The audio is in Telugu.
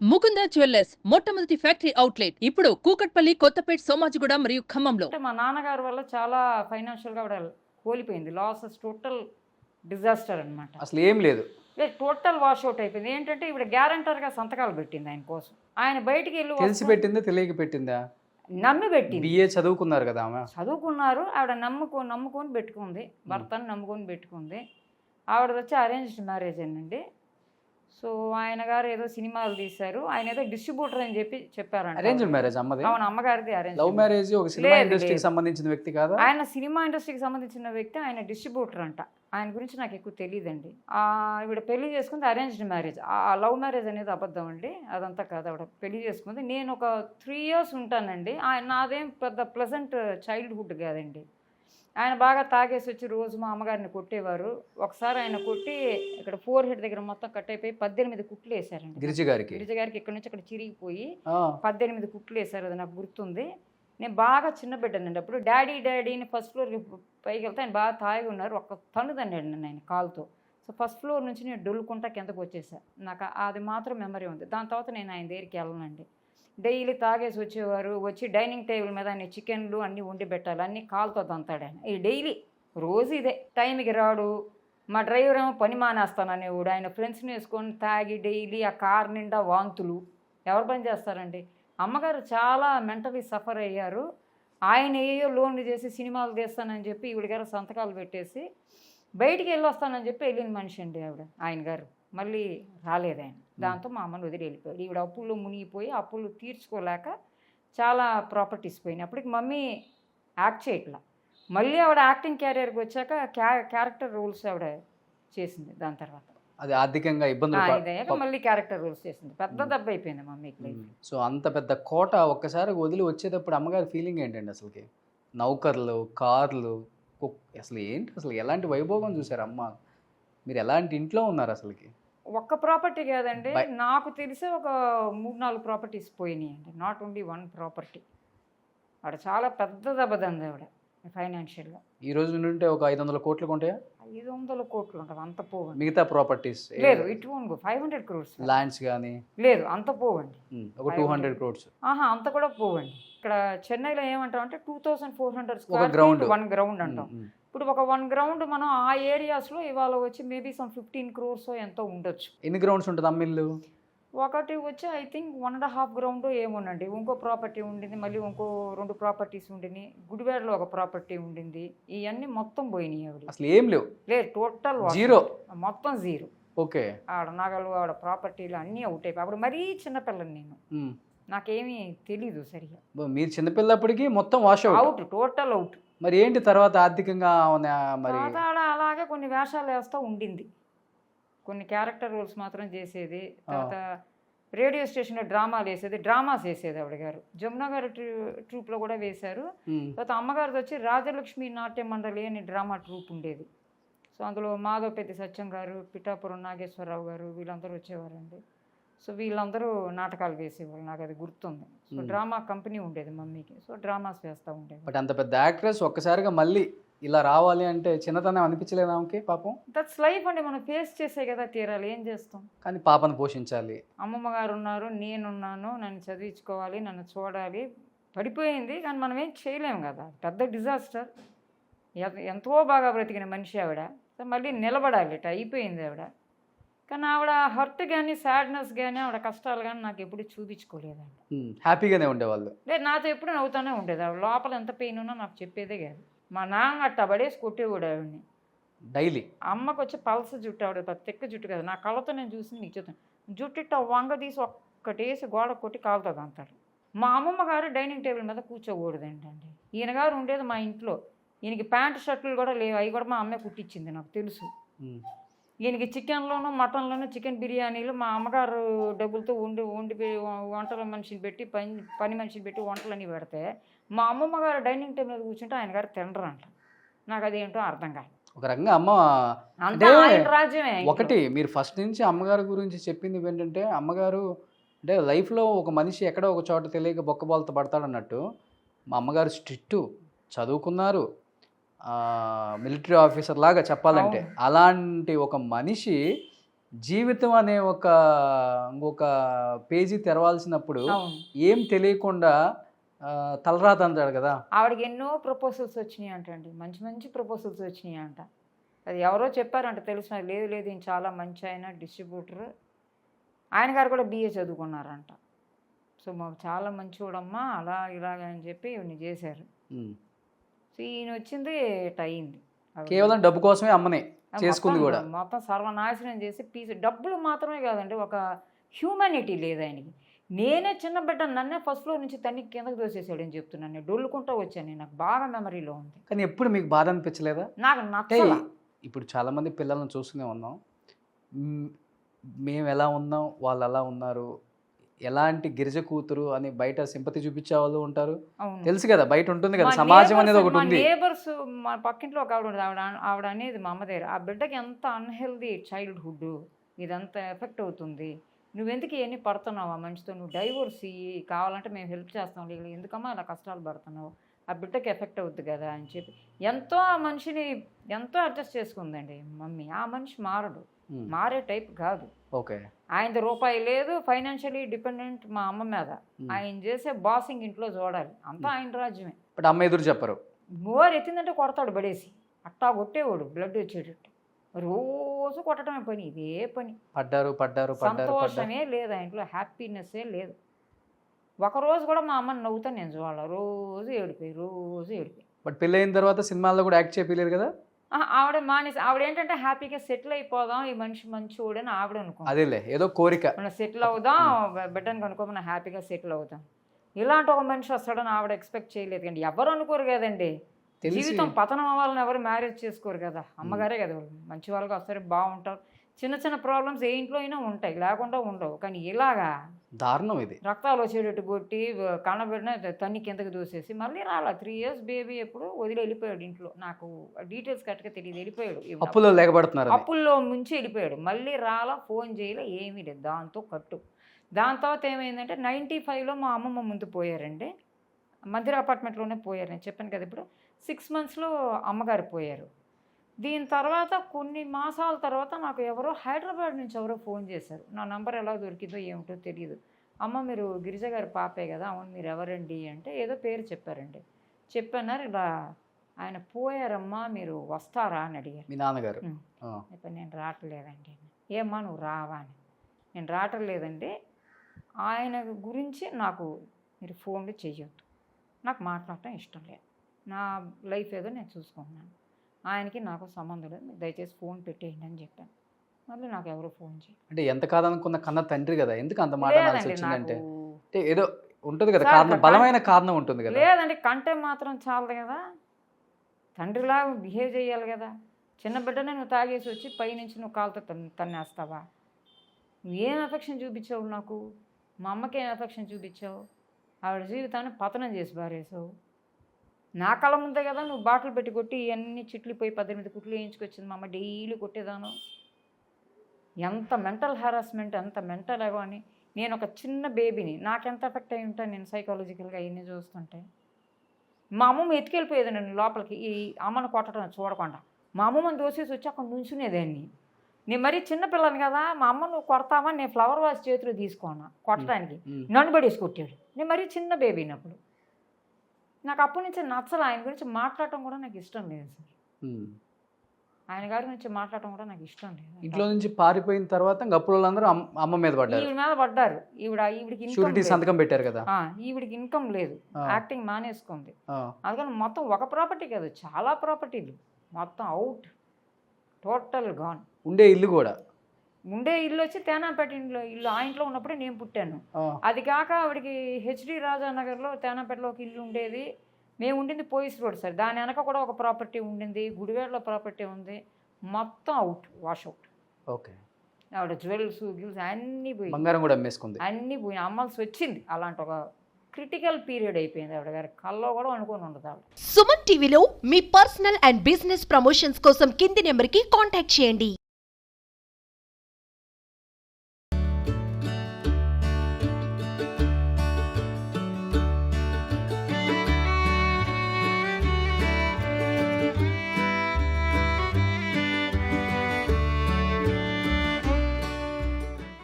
ముకుంద జ్యువెల్లర్స్ మొట్టమొదటి ఫ్యాక్టరీ అవుట్లెట్ ఇప్పుడు కూకట్పల్లి, కొత్తపేట్, సోమాజిగూడ మరియు ఖమ్మంలో. అంటే మా నాన్నగారి వల్ల చాలా ఫైనాన్షియల్గా ఆవిడ కోల్పోయింది. లాసెస్ టోటల్ డిజాస్టర్ అనమాట. అసలు ఏం లేదు. లేదు, టోటల్ వాష్ అవుట్ అయిపోయింది. ఏంటంటే ఈవిడ గ్యారంటర్గా సంతకాలు పెట్టింది ఆయన కోసం. ఆయన బయటికి వెళ్ళి తెలిసి పెట్టిందా తెలియక పెట్టిందా? నమ్మి పెట్టింది. బిఏ చదువుకున్నారు కదా ఆమె. చదువుకున్నారు ఆవిడ, నమ్ముకొని పెట్టుకుంది, భర్తను నమ్ముకొని పెట్టుకుంది. ఆవిడది వచ్చి అరేంజ్డ్ మ్యారేజ్ అండి. సో ఆయన గారు ఏదో సినిమాలు తీశారు, ఆయన ఏదో డిస్ట్రిబ్యూటర్ అని చెప్పారంట. అరేంజ్డ్ మ్యారేజ్ అమ్మది? అవును, అమ్మగారిది అరేంజ్. Love marriage. ఒక సినిమా ఇండస్ట్రీకి సంబంధించిన వ్యక్తి కాదా ఆయన? సినిమా ఇండస్ట్రీకి సంబంధించిన వ్యక్తి, ఆయన డిస్ట్రిబ్యూటర్ అంట. ఆయన గురించి నాకు ఎక్కువ తెలియదండి. ఈవిడ పెళ్లి చేసుకుంది అరేంజ్డ్ మ్యారేజ్. ఆ లవ్ మ్యారేజ్ అనేది అబద్ధం అండి, అదంతా కాదు. ఆవిడ పెళ్లి చేసుకుంది. నేను ఒక 3 years ఉంటానండి. నాదేం పెద్ద ప్లెజెంట్ చైల్డ్హుడ్ కాదండి. ఆయన బాగా తాగేసి వచ్చి రోజు మా అమ్మగారిని కొట్టేవారు. ఒకసారి ఆయన కొట్టి ఇక్కడ 4 దగ్గర మొత్తం కట్ అయిపోయి 18 కుట్లు వేశారండి గిరిజ గారికి. ఇక్కడ నుంచి అక్కడ చిరిగిపోయి 18 కుట్లు వేశారు. అది నాకు గుర్తుంది. నేను బాగా చిన్న బిడ్డనండి అప్పుడు. డాడీని ఫస్ట్ ఫ్లోర్కి పైకి వెళ్తే ఆయన బాగా తాగి ఉన్నారు. ఒక్క తన్నుదండి నన్ను ఆయన కాల్తో. సో ఫస్ట్ ఫ్లోర్ నుంచి నేను డొల్లుకుంటా కిందకు వచ్చేసాను. నాకు అది మాత్రం మెమరీ ఉంది. దాని తర్వాత నేను ఆయన దగ్గరికి వెళ్ళనండి. డైలీ తాగేసి వచ్చేవారు. వచ్చి డైనింగ్ టేబుల్ మీద ఆయన చికెన్లు అన్నీ వండి పెట్టాలి, అన్నీ కాలుతో దంతాడు ఆయన. ఈ డైలీ రోజు ఇదే. టైంకి రాడు. మా డ్రైవర్ ఏమో పని మానేస్తాననేవాడు. ఆయన ఫ్రెండ్స్ని వేసుకొని తాగి డైలీ ఆ కార్ నిండా వాంతులు. ఎవరు పని చేస్తారండి? అమ్మగారు చాలా మెంటలీ సఫర్ అయ్యారు. ఆయన ఏయో లోన్లు చేసి సినిమాలు తీస్తానని చెప్పి ఈవిడ గారు సంతకాలు పెట్టేసి బయటికి వెళ్ళి వస్తానని చెప్పి వెళ్ళిన మనిషి అండి ఆవిడ. ఆయన గారు మళ్ళీ రాలేదు ఆయన. దాంతో మా అమ్మని వదిలి వెళ్ళిపోయాడు. ఈవిడ అప్పుల్లో మునిగిపోయి అప్పులు తీర్చుకోలేక చాలా ప్రాపర్టీస్ పోయినాయి. అప్పటికి మమ్మీ యాక్ట్ చేయట్లా. మళ్ళీ ఆవిడ యాక్టింగ్ క్యారియర్కి వచ్చాక క్యారెక్టర్ రోల్స్ ఆవిడ చేసింది. దాని తర్వాత అది ఆర్థికంగా ఇబ్బందులు మళ్ళీ క్యారెక్టర్ రోల్స్ చేసింది. పెద్ద దెబ్బ అయిపోయింది మమ్మీకి లైఫ్. సో అంత పెద్ద కోట ఒక్కసారి వదిలి వచ్చేటప్పుడు అమ్మగారి ఫీలింగ్ ఏంటండి అసలుకి? నౌకర్లు, కార్లు, అసలు ఏంటి, అసలు ఎలాంటి వైభోగం చూసారు అమ్మ? మీరు ఎలాంటి ఇంట్లో ఉన్నారు అసలుకి? ఒక్క ప్రాపర్టీ కాదండి, నాకు తెలిసే ఒక 3-4 ప్రాపర్టీస్ పోయినాయి అండి. Not only 1 property. ఆవిడ చాలా పెద్ద దెబ్బతంది ఆవిడ ఫైనాన్షియల్గా. ఈ రోజు నుండి ఒక 500 కోట్లు ఉంటాయా? 500 కోట్లు ఉంటుంది, అంత పోవండి. మిగతా ప్రాపర్టీస్ లేదు, it won't go 500 crores. Lands కానీ లేదు, అంత పోవండి. ఒక 200 crores. అంత కూడా పోవండి. ఇక్కడ చెన్నైలో ఏమంటాం అంటే 2400 ఒక square గ్రౌండ్, feet 1 ground అంటాం. ఇప్పుడు ఒక 1 ground మనం ఆ ఏరియాస్లో ఇవాళ వచ్చి మేబీ సమ్ 15 crores ఎంతో ఉండొచ్చు. ఎన్ని గ్రౌండ్స్ ఉంటుంది అమ్మిల్లు? ఒకటి వచ్చి ఐ థింక్ 1.5 ground ఏమోనండి. ఇంకో ప్రాపర్టీ ఉండింది, మళ్ళీ ఇంకో 2 ప్రాపర్టీస్ ఉండింది. గుడివాడలో ఒక ప్రాపర్టీ ఉండింది. ఇవన్నీ మొత్తం పోయినాయి ఆవిడ. అసలు ఏం లేవు? లేదు, టోటల్ జీరో, మొత్తం జీరో. ఓకే. ఆవిడ నగలు, ఆవిడ ప్రాపర్టీలు అన్నీ అవుట్ అయిపోయి. అప్పుడు మరీ చిన్నపిల్లని నేను, నాకేమీ తెలీదు సరిగా. మీరు చిన్నపిల్లప్పటికి మొత్తం వాష్ అవుట్, టోటల్ అవుట్. మరి ఏంటి తర్వాత ఆర్థికంగా? మరి అలాగే కొన్ని వేషాలు వేస్తూ ఉండింది, కొన్ని క్యారెక్టర్ రోల్స్ మాత్రం చేసేది. తర్వాత రేడియో స్టేషన్లో డ్రామాస్ వేసేది ఆవిడ గారు. జమున గారు ట్రూప్లో కూడా వేశారు. తర్వాత అమ్మగారిది వచ్చి రాజలక్ష్మి నాట్య మండలి అని డ్రామా ట్రూప్ ఉండేది. సో అందులో మాధవపెద్ది సత్యం గారు, పిఠాపురం నాగేశ్వరరావు గారు వీళ్ళందరూ వచ్చేవారండి. సో వీళ్ళందరూ నాటకాలు వేసేవాళ్ళు, నాకు అది గుర్తుంది. సో డ్రామా కంపెనీ ఉండేది మమ్మీకి. సో డ్రామాస్ వేస్తూ ఉండేది. బట్ అంత పెద్ద యాక్ట్రెస్ ఒక్కసారిగా మళ్ళీ ఇలా రావాలి అంటే చిన్నతనం అనిపించలేదు ఆమెకి? పాపం, దట్స్ లైఫ్ అండి, మనం ఫేస్ చేసే కదా తీరాలి, ఏం చేస్తాం. కానీ పాపను పోషించాలి. అమ్మమ్మ గారు ఉన్నారు, నేనున్నాను, నన్ను చదివించుకోవాలి, నన్ను చూడాలి. పడిపోయింది కానీ మనం ఏం చేయలేము కదా, పెద్ద డిజాస్టర్. ఎంతో బాగా బ్రతికిన మనిషి ఆవిడ. సో మళ్ళీ నిలబడాలి, అయిపోయింది ఆవిడ. కానీ ఆవిడ హర్ట్ కానీ సాడ్నెస్ కానీ ఆవిడ కష్టాలు కానీ నాకు ఎప్పుడు చూపించుకోలేదండి. హ్యాపీగానే ఉండేవాళ్ళు. లేదు, నాతో ఎప్పుడు నవ్వుతూనే ఉండేది ఆవిడ. లోపల ఎంత పెయిన్ ఉన్నా నాకు చెప్పేదే కాదు. మా నాన్న అట్ట పడేసి కొట్టేవాడు ఆవిడని డైలీ. అమ్మకు వచ్చి పల్స జుట్టు, ఆవిడ తెక్క జుట్టు కదా, నా కళ్ళతో నేను చూసి నీకు చెప్తాను. జుట్టు ఇట్ట వంగ తీసి ఒక్కటేసి గోడ కొట్టి కాలుతుంది అంటాడు. మా అమ్మమ్మ గారు డైనింగ్ టేబుల్ మీద కూర్చోకూడదంటండి. ఈయన గారు ఉండేది మా ఇంట్లో. ఈయనకి ప్యాంటు షర్ట్లు కూడా లేవు, అవి కూడా మా అమ్మే కుట్టించింది, నాకు తెలుసు. ఈయనకి చికెన్లోను మటన్లోను చికెన్ బిర్యానీలు మా అమ్మగారు డబ్బులతో వండి వంటల మనిషిని పెట్టి పని మనిషిని పెట్టి వంటలని పెడితే మా అమ్మమ్మ గారు డైనింగ్ టేబుల్ మీద కూర్చుంటే ఆయన గారు తినరంట. నాకు అదేంటో అర్థం కాదు. ఒక రకంగా అమ్మ అంటే రాజ్యమే. ఒకటి మీరు ఫస్ట్ నుంచి అమ్మగారి గురించి చెప్పింది ఏంటంటే, అమ్మగారు అంటే లైఫ్లో ఒక మనిషి ఎక్కడో ఒక చోట తెలియక బొక్కబాలతో పడతాడన్నట్టు మా అమ్మగారు స్ట్రిక్టు, చదువుకున్నారు, మిలిటరీ ఆఫీసర్ లాగా చెప్పాలంటే. అలాంటి ఒక మనిషి జీవితం అనే ఇంకొక పేజీ తెరవాల్సినప్పుడు అవును. ఏం తెలియకుండా తలరాత అంటాడు కదా. ఆవిడకి ఎన్నో ప్రపోజల్స్ వచ్చినాయి అంటండి, మంచి మంచి ప్రపోజల్స్ వచ్చినాయి అంట. అది ఎవరో చెప్పారంట, తెలిసిన లేదు లేదు ఈయన చాలా మంచి ఆయన డిస్ట్రిబ్యూటర్, ఆయన గారు కూడా BA చదువుకున్నారంట. సో మాకు చాలా మంచివాడమ్మా అలా ఇలాగ అని చెప్పి ఈయన్ని చేశారు. సో ఈయన వచ్చింది ఇట్ అయింది. కేవలం డబ్బు కోసమే అమ్మని చేసుకుంది కూడా. మొత్తం సర్వనాశనం చేసి డబ్బులు మాత్రమే కాదండి, ఒక హ్యూమానిటీ లేదు ఆయనకి. నేనే చిన్న బిడ్డ, నన్నే ఫస్ట్ ఫ్లోర్ నుంచి తన్ని కిందకు దోసేసాడు అని చెప్తున్నాను. నేను డొల్లుకుంటూ వచ్చాను, నాకు బాగా మెమరీలో ఉంది. కానీ ఎప్పుడు మీకు బాధ అనిపించలేదా? నాకు నచ్చల. ఇప్పుడు చాలామంది పిల్లలను చూస్తూనే ఉన్నాం, మేము ఎలా ఉన్నాం వాళ్ళు అలా ఉన్నారు, ఎలాంటి గిరిజ కూతురు అని బయట సింపతి చూపించే వాళ్ళు ఉంటారు. తెలుసు కదా, బయట ఉంటుంది కదా, సమాజం అనేది ఒకటి ఉంది. నేబర్స్, మా పక్కింట్లో ఒక ఆవిడ ఉంది, ఆవిడ అనేది మా అమ్మ దగ్గర, ఆ బిడ్డకి ఎంత అన్హెల్దీ చైల్డ్హుడ్, ఇదంతా ఎఫెక్ట్ అవుతుంది, నువ్వెందుకు ఇవన్నీ పడుతున్నావు ఆ మనిషితో, నువ్వు డైవోర్స్ ఇయ్యి, కావాలంటే మేము హెల్ప్ చేస్తాం, ఎందుకమ్మా అలా కష్టాలు పడుతున్నావు, ఆ బిడ్డకి ఎఫెక్ట్ అవుద్ది కదా అని చెప్పి ఎంతో ఆ మనిషిని ఎంతో అడ్జస్ట్ చేసుకుందండి మమ్మీ. ఆ మనిషి మారడు, మారే టైప్ కాదు. ఓకే, ఆయనది రూపాయి లేదు, ఫైనాన్షియలీ డిపెండెంట్ మా అమ్మ మీద. ఆయన చేసే బాసింగ్ ఇంట్లో చూడాలి, అంతా ఆయన రాజ్యమే. బట్ అమ్మ ఎదురు చెప్పరు, నోరు ఎత్తిందంటే కొడతాడు బడేసి, అట్టా కొట్టేవాడు, బ్లడ్ వచ్చేటట్టు, రోజు కొట్టడమే పని, ఇదే పని. పడ్డారు పడ్డారు పడ్డారు, సంతోషమే లేదు ఆ ఇంట్లో, హ్యాపీనెస్సే లేదు. ఒకరోజు కూడా మా అమ్మని నవ్వుతా నేను చూడాలి, రోజు ఏడిపోయి. బట్ పెళ్ళి అయిన తర్వాత సినిమాల్లో కూడా యాక్ట్ చేయలేరు కదా. ఆవిడ మానేసి, ఆవిడ ఏంటంటే హ్యాపీగా సెటిల్ అయిపోదాం, ఈ మనిషి మంచివాడని ఆవిడ అనుకో, అదేలే ఏదో కోరిక, మనం సెటిల్ అవుదాం, బిడ్డను కనుక్కో మనం హ్యాపీగా సెటిల్ అవుతాం. ఇలాంటి ఒక మనిషి వస్తాడని ఆవిడ ఎక్స్పెక్ట్ చేయలేదు కండి. ఎవరు అనుకోరు కదండి, జీవితం పతనం అవ్వాలని ఎవరు మ్యారేజ్ చేసుకోరు కదా, అమ్మగారే కదా వాళ్ళు మంచి వాళ్ళకి వస్తారు, బాగుంటారు. చిన్న చిన్న ప్రాబ్లమ్స్ ఏ ఇంట్లో అయినా ఉంటాయి, లేకుండా ఉండవు. కానీ ఇలాగా దారుణం ఇది, రక్తాలు వచ్చేటట్టు కొట్టి కనబడిన తన్ని కిందకి దూసేసి మళ్ళీ రాలా. 3 years బేబీ ఎప్పుడు వదిలి వెళ్ళిపోయాడు ఇంట్లో, నాకు డీటెయిల్స్ కరెక్ట్గా తెలియదు, వెళ్ళిపోయాడు. అప్పుల్లో లేకబడుతున్నారు, అప్పుల్లో ముంచి వెళ్ళిపోయాడు, మళ్ళీ రాలా, ఫోన్ చేయలే, ఏమీ లేదు. దాంతో కట్టు. దాని తర్వాత ఏమైందంటే 95లో మా అమ్మమ్మ ముందు పోయారండి, మందిర అపార్ట్మెంట్లోనే పోయారు. నేను చెప్పాను కదా ఇప్పుడు 6 monthsలో అమ్మగారు పోయారు. దీని తర్వాత కొన్ని మాసాల తర్వాత నాకు ఎవరో హైదరాబాద్ నుంచి ఎవరో ఫోన్ చేశారు. నా నంబర్ ఎలా దొరికిందో ఏమిటో తెలియదు. అమ్మ మీరు గిరిజ గారి పాపే కదా, అవును మీరు ఎవరండి అంటే ఏదో పేరు చెప్పారండి. చెప్పన్నారు, ఇలా ఆయన పోయారమ్మా మీరు వస్తారా అని అడిగారు మీ నాన్నగారు. ఇప్పుడు నేను రావట్లేదండి. ఏమ్మా నువ్వు రావా అని. నేను రావట్లేదండి, ఆయన గురించి నాకు మీరు ఫోన్లు చెయ్యొద్దు, నాకు మాట్లాడటం ఇష్టం లేదు, నా లైఫ్ ఏదో నేను చూసుకుంటున్నాను, ఆయనకి నాకు సంబంధం లేదు, దయచేసి ఫోన్ పెట్టేయండి అని చెప్పాను. మళ్ళీ నాకు ఎవరు ఫోన్ చేయాలి అంటే ఎంత కాదనుకున్న కన్న తండ్రి కదా, ఎందుకు అంత మాట అనాల్సి వచ్చిందంటే ఏదో ఉంటుంది కదా, బలమైన కారణం ఉంటుంది కదా. లేదండి, కంటే మాత్రం చాలదు కదా, తండ్రిలా బిహేవ్ చేయాలి కదా. చిన్న బిడ్డనే నువ్వు తాగేసి వచ్చి పైనుంచి నువ్వు కాలుతో తన్నేస్తావా? నువ్వేం ఎఫెక్షన్ చూపించావు నాకు, మా అమ్మకి ఏం ఎఫెక్షన్ చూపించావు, ఆవిడ జీవితాన్ని పతనం చేసి బారేసావు. నా కళ్ళ ముందే కదా నువ్వు బాటిల్ పెట్టి కొట్టి ఇవన్నీ చిట్లిపోయి 18 కుట్లు వేయించుకొచ్చింది మా అమ్మ, డైలీ కొట్టేదాను. ఎంత మెంటల్ హెరాస్మెంట్, ఎంత మెంటల్ ఏవో అని. నేను ఒక చిన్న బేబీని, నాకెంత ఎఫెక్ట్ అయి ఉంటాను నేను సైకాలజికల్గా అవన్నీ చూస్తుంటే. మా అమ్మమ్మ ఎత్తుకెళ్ళిపోయేది నేను లోపలికి, ఈ అమ్మను కొట్టడం చూడకుండా. మా అమ్మమ్మని దోసేసి వచ్చి అక్కడ నుంచునేదాన్ని. నేను మరీ చిన్నపిల్లని కదా, మా అమ్మ నువ్వు కొడతావా, నేను ఫ్లవర్ వాష్ చేతిలో తీసుకోనా కొట్టడానికి, నన్ను పడేసి కొట్టాడు. నేను మరీ చిన్న బేబీని అప్పుడు. నాకు అప్పటి నుంచి నచ్చలు, ఆయన గురించి మాట్లాడటం కూడా నాకు ఇష్టం లేదు సార్. ఆయన గారి గురించి మాట్లాడటం కూడా నాకు ఇష్టం లేదు. ఇంట్లో నుంచి పారిపోయిన తర్వాత అప్పుడు వాళ్ళందరూ అమ్మ మీద పడ్డారు, ఈవిడ మీద పడ్డారు. ఈవిడికి సంతకం పెట్టారు కదా, ఈవిడికి ఇన్కమ్ లేదు, యాక్టింగ్ మానేసుకుంది. అందుకని మొత్తం ఒక ప్రాపర్టీ కాదు, చాలా ప్రాపర్టీలు మొత్తం అవుట్, టోటల్ గాన్. ఉండే ఇల్లు కూడా, ఉండే ఇల్లు వచ్చి తేనాపేట ఇల్లు, ఆ ఇంట్లో ఉన్నప్పుడే నేను పుట్టాను. అది కాక ఆవిడకి HD రాజానగర్లో తేనాపేటలో ఒక ఇల్లు ఉండేది, మేము ఉండింది పోయిస్ రోడ్ సార్, దాని వెనక కూడా ఒక ప్రాపర్టీ ఉండింది, గుడివేడలో ప్రాపర్టీ ఉంది, మొత్తం అవుట్, వాష్ అవుట్. ఓకే, ఆవిడ జ్యువెల్స్ అన్నీ పోయి, బంగారం కూడా అమ్మేసుకుంది, అన్నీ పోయి అమ్మాల్సి వచ్చింది. అలాంటి ఒక క్రిటికల్ పీరియడ్ అయిపోయింది ఆవిడ గారి, కల్లో కూడా అనుకొని ఉండదు ఆవిడ. సుమన్ టీవీలో మీ పర్సనల్ అండ్ బిజినెస్ ప్రమోషన్స్ కోసం కింది నెంబర్కి కాంటాక్ట్ చేయండి.